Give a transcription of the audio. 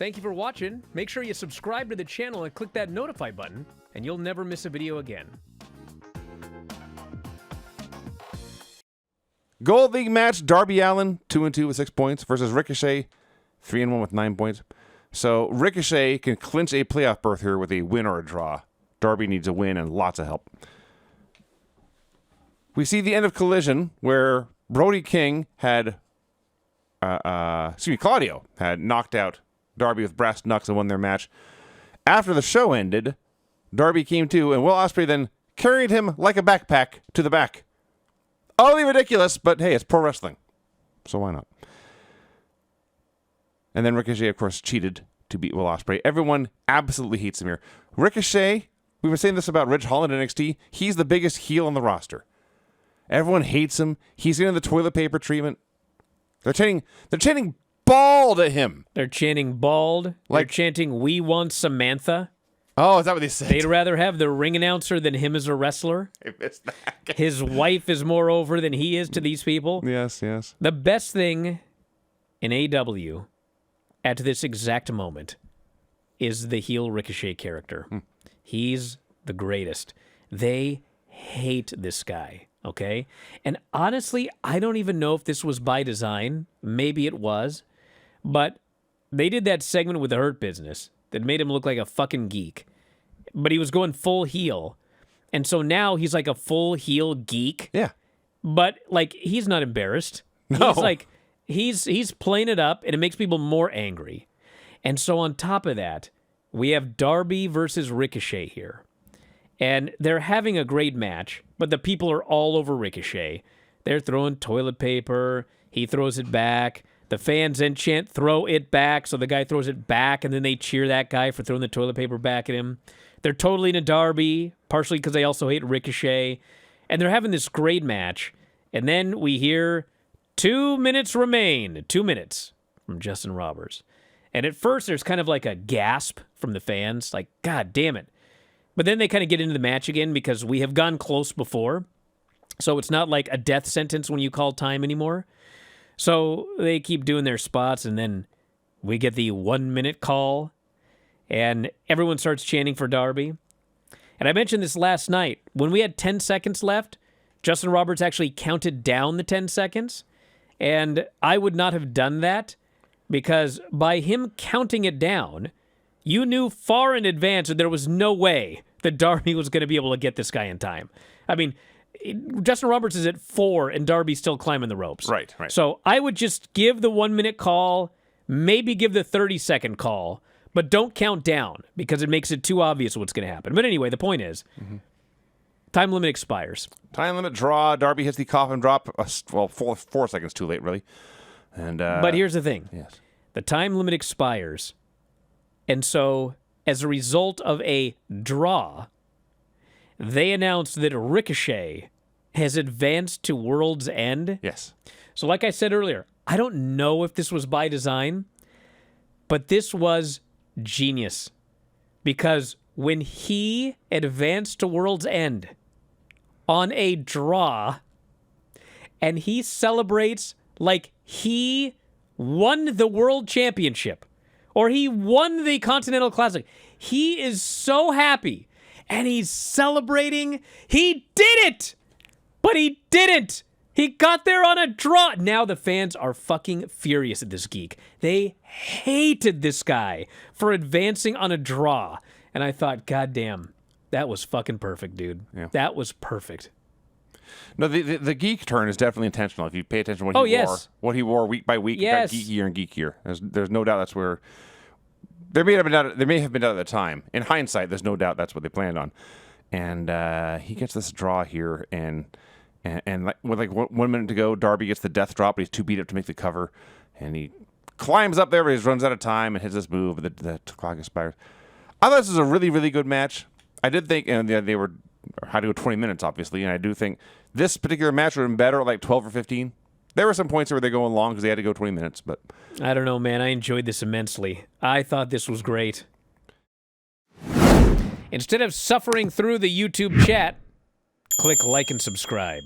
Thank you for watching. Make sure you subscribe to the channel and click that notify button, and you'll never miss a video again. Gold League match, Darby Allin, 2-2 with 6 points, versus Ricochet, 3-1 with 9 points. So Ricochet can clinch a playoff berth here with a win or a draw. Darby needs a win and lots of help. We see the end of Collision, where Brody King had, Claudio had knocked out Darby with brass knucks and won their match. After the show ended, Darby came to, and Will Ospreay then carried him like a backpack to the back. Utterly ridiculous, but hey, it's pro wrestling, so why not? And then Ricochet, of course, cheated to beat Will Ospreay. Everyone absolutely hates him here. Ricochet, we were saying this about Ridge Holland in NXT, he's the biggest heel on the roster. Everyone hates him. He's getting the toilet paper treatment. They're chanting bald at him. They're chanting bald. They're chanting, "We want Samantha." Oh, is that what they said? They'd rather have the ring announcer than him as a wrestler. I missed that. His wife is more over than he is to these people. Yes, yes. The best thing in AEW at this exact moment is the heel Ricochet character. He's the greatest. They hate this guy, okay? And honestly, I don't even know if this was by design. Maybe it was. But they did that segment with the Hurt Business that made him look like a fucking geek. But he was going full heel. And so now he's like a full heel geek. Yeah. But, like, he's not embarrassed. No. He's like, he's playing it up, and it makes people more angry. And so on top of that, we have Darby versus Ricochet here. And they're having a great match, but the people are all over Ricochet. They're throwing toilet paper. He throws it back. The fans then chant, "Throw it back." So the guy throws it back, and then they cheer that guy for throwing the toilet paper back at him. They're totally into Darby, partially because they also hate Ricochet. And they're having this great match. And then we hear 2 minutes remain. 2 minutes from Justin Roberts. And at first, there's kind of like a gasp from the fans, like, God damn it. But then they kind of get into the match again because we have gone close before. So it's not like a death sentence when you call time anymore. So they keep doing their spots, and then we get the 1 minute call, and everyone starts chanting for Darby. And I mentioned this last night. When we had 10 seconds left, Justin Roberts actually counted down the 10 seconds, and I would not have done that because by him counting it down, you knew far in advance that there was no way that Darby was going to be able to get this guy in time. I mean, Justin Roberts is at 4 and Darby's still climbing the ropes. Right, right. So I would just give the 1 minute call, maybe give the 30-second call, but don't count down because it makes it too obvious what's going to happen. But anyway, the point is, time limit expires. Time limit draw. Darby hits the coffin drop. Well, 4 seconds too late, really. And but here's the thing. Yes. The time limit expires. And so, as a result of a draw, they announced that Ricochet has advanced to World's End. Yes. So like I said earlier, I don't know if this was by design, but this was genius. Because when he advanced to World's End on a draw, and he celebrates like he won the World Championship, or he won the Continental Classic, he is so happy. And he's celebrating. He did it! But he didn't! He got there on a draw. Now the fans are fucking furious at this geek. They hated this guy for advancing on a draw. And I thought, God damn, that was fucking perfect, dude. Yeah. That was perfect. No, the geek turn is definitely intentional. If you pay attention to what he wore week by week, yes. It got geekier and geekier. There's no doubt that's where... There may have been doubt at the time. In hindsight, there's no doubt that's what they planned on. And he gets this draw here, and with like 1 minute to go, Darby gets the death drop, but he's too beat up to make the cover. And he climbs up there, but he runs out of time and hits this move, but the clock expires. I thought this was a really, really good match. I did think, and they had to go 20 minutes, obviously, and I do think this particular match would have been better at like 12 or 15. There were some points where they're going long because they had to go 20 minutes, but... I don't know, man. I enjoyed this immensely. I thought this was great. Instead of suffering through the YouTube chat, click like and subscribe.